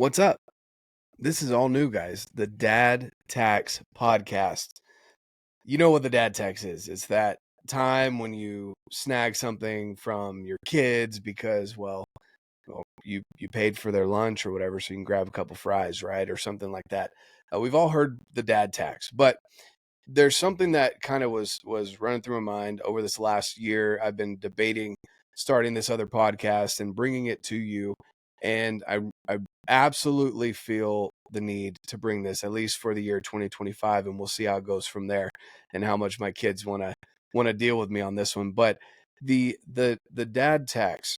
What's up? This is all new, guys. The Dad Tax Podcast. You know what the Dad Tax is? It's that time when you snag something from your kids because, you paid for their lunch or whatever, so you can grab a couple fries, right? Or something like that. We've all heard the Dad Tax, but there's something that kind of was running through my mind over this last year. I've been debating starting this other podcast and bringing it to you, and I absolutely feel the need to bring this at least for the year 2025, and we'll see how it goes from there, and how much my kids want to deal with me on this one. But the dad tax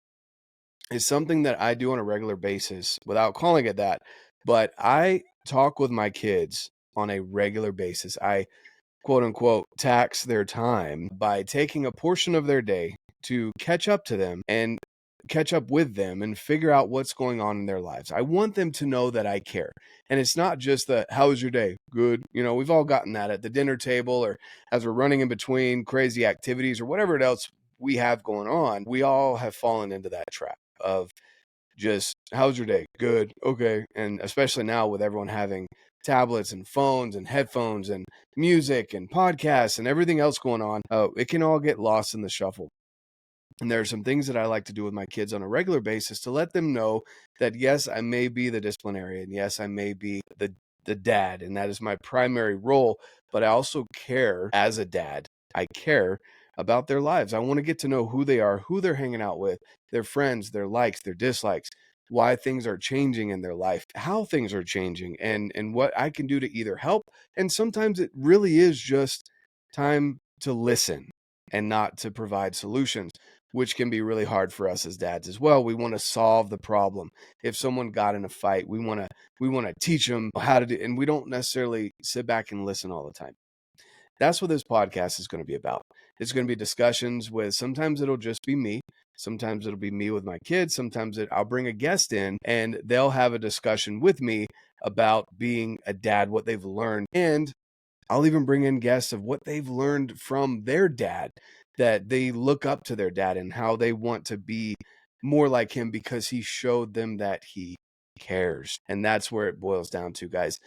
is something that I do on a regular basis without calling it that, but I talk with my kids on a regular basis. I quote unquote tax their time by taking a portion of their day to catch up to them and catch up with them and figure out what's going on in their lives. I want them to know that I care. And it's not just the how was your day? Good. We've all gotten that at the dinner table or as we're running in between crazy activities or whatever else we have going on. We all have fallen into that trap of just how's your day? Good. Okay. And especially now with everyone having tablets and phones and headphones and music and podcasts and everything else going on, it can all get lost in the shuffle. And there are some things that I like to do with my kids on a regular basis to let them know that, yes, I may be the disciplinarian. Yes, I may be the dad, and that is my primary role. But I also care as a dad. I care about their lives. I want to get to know who they are, who they're hanging out with, their friends, their likes, their dislikes, why things are changing in their life, how things are changing, and what I can do to either help. And sometimes it really is just time to listen and not to provide solutions, which can be really hard for us as dads as well. We want to solve the problem. If someone got in a fight, we want to teach them how to do, and we don't necessarily sit back and listen all the time. That's what this podcast is going to be about. It's going to be discussions with, sometimes it'll just be me. Sometimes it'll be me with my kids. Sometimes I'll bring a guest in and they'll have a discussion with me about being a dad, what they've learned. And I'll even bring in guests of what they've learned from their dad, that they look up to their dad and how they want to be more like him because he showed them that he cares. And that's where it boils down to, guys.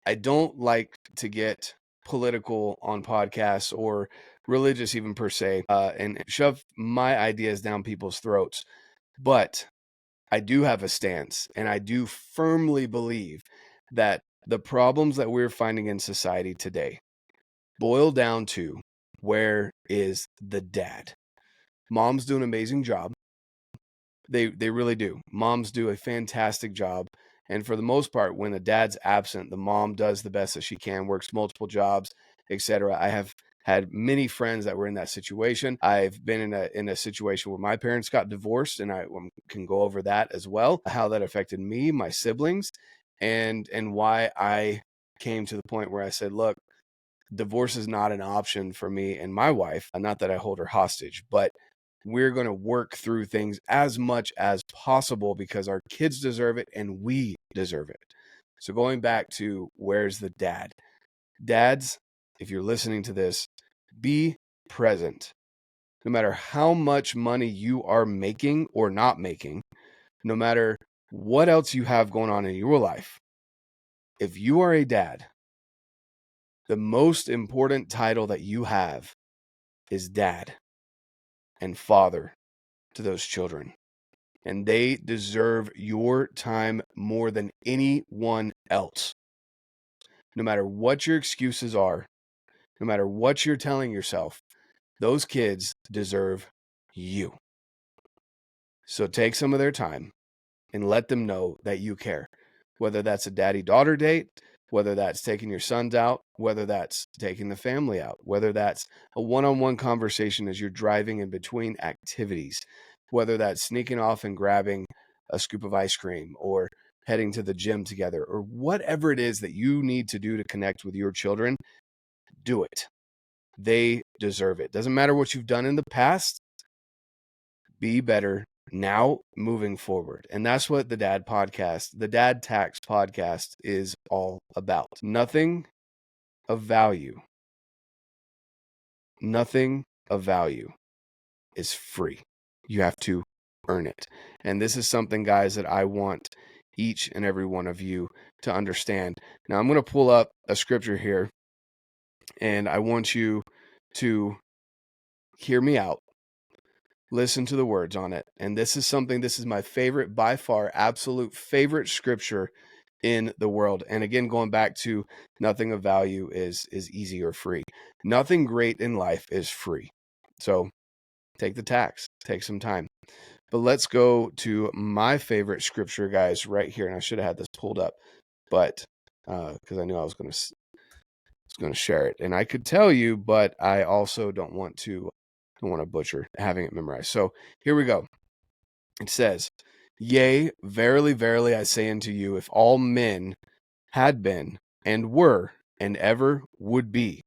I don't like to get political on podcasts or religious even per se, and shove my ideas down people's throats. But I do have a stance, and I do firmly believe that the problems that we're finding in society today boil down to, where is the dad? Moms do an amazing job. They really do. Moms do a fantastic job. And for the most part, when the dad's absent, the mom does the best that she can, works multiple jobs, etc. I have had many friends that were in that situation. I've been in a situation where my parents got divorced, and I can go over that as well, how that affected me, my siblings, and why I came to the point where I said, look, divorce is not an option for me and my wife. Not that I hold her hostage, but we're going to work through things as much as possible because our kids deserve it and we deserve it. So going back to, where's the dad? Dads, if you're listening to this, be present. No matter how much money you are making or not making, no matter what else you have going on in your life, if you are a dad, the most important title that you have is dad and father to those children. And they deserve your time more than anyone else. No matter what your excuses are, no matter what you're telling yourself, those kids deserve you. So take some of their time and let them know that you care. Whether that's a daddy-daughter date, whether that's taking your sons out, whether that's taking the family out, whether that's a one-on-one conversation as you're driving in between activities, whether that's sneaking off and grabbing a scoop of ice cream or heading to the gym together, or whatever it is that you need to do to connect with your children, do it. They deserve it. Doesn't matter what you've done in the past. Be better now moving forward. And that's what the Dad Tax Podcast is all about. Nothing of value is free. You have to earn it. And this is something, guys, that I want each and every one of you to understand. Now, I'm going to pull up a scripture here, and I want you to hear me out. Listen to the words on it. And this is my favorite, by far, absolute favorite scripture in the world. And again, going back to nothing of value is easy or free. Nothing great in life is free. So take the tax, take some time. But let's go to my favorite scripture, guys, right here. And I should have had this pulled up, but because I knew I was going to share it, and I could tell you, but I also don't want to butcher having it memorized. So here we go. It says, "Yea, verily, verily, I say unto you, if all men had been and were and ever would be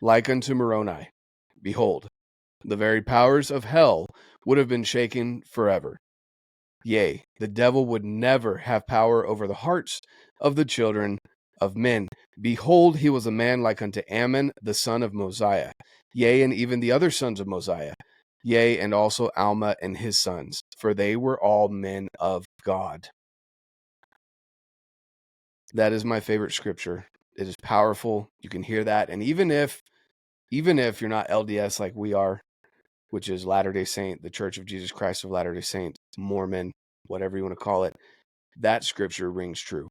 like unto Moroni, behold, the very powers of hell would have been shaken forever. Yea, the devil would never have power over the hearts of the children of men. Behold, he was a man like unto Ammon, the son of Mosiah. Yea, and even the other sons of Mosiah. Yea, and also Alma and his sons, for they were all men of God." That is my favorite scripture. It is powerful. You can hear that. And even if you're not LDS like we are, which is Latter-day Saint, the Church of Jesus Christ of Latter-day Saints, Mormon, whatever you want to call it, that scripture rings true.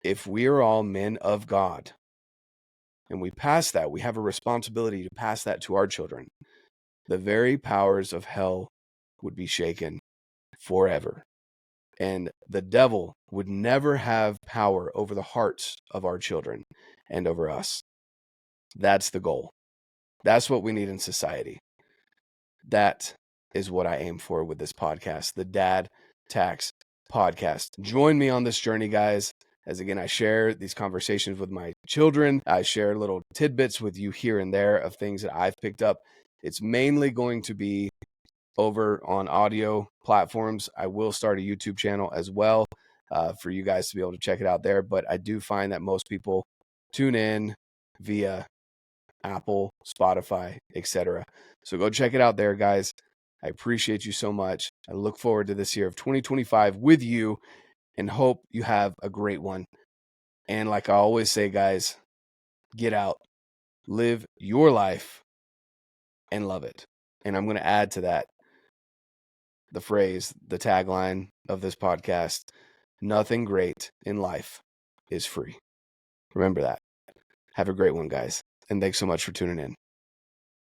If we are all men of God and we pass that, we have a responsibility to pass that to our children. The very powers of hell would be shaken forever. And the devil would never have power over the hearts of our children and over us. That's the goal. That's what we need in society. That is what I aim for with this podcast, the Dad Tax Podcast. Join me on this journey, guys. As again, I share these conversations with my children. I share little tidbits with you here and there of things that I've picked up. It's mainly going to be over on audio platforms. I will start a YouTube channel as well for you guys to be able to check it out there. But I do find that most people tune in via Apple, Spotify, etc. So go check it out there, guys. I appreciate you so much. I look forward to this year of 2025 with you and hope you have a great one. And like I always say, guys, get out, live your life, and love it. And I'm going to add to that the phrase, the tagline of this podcast: nothing great in life is free. Remember that. Have a great one, guys. And thanks so much for tuning in.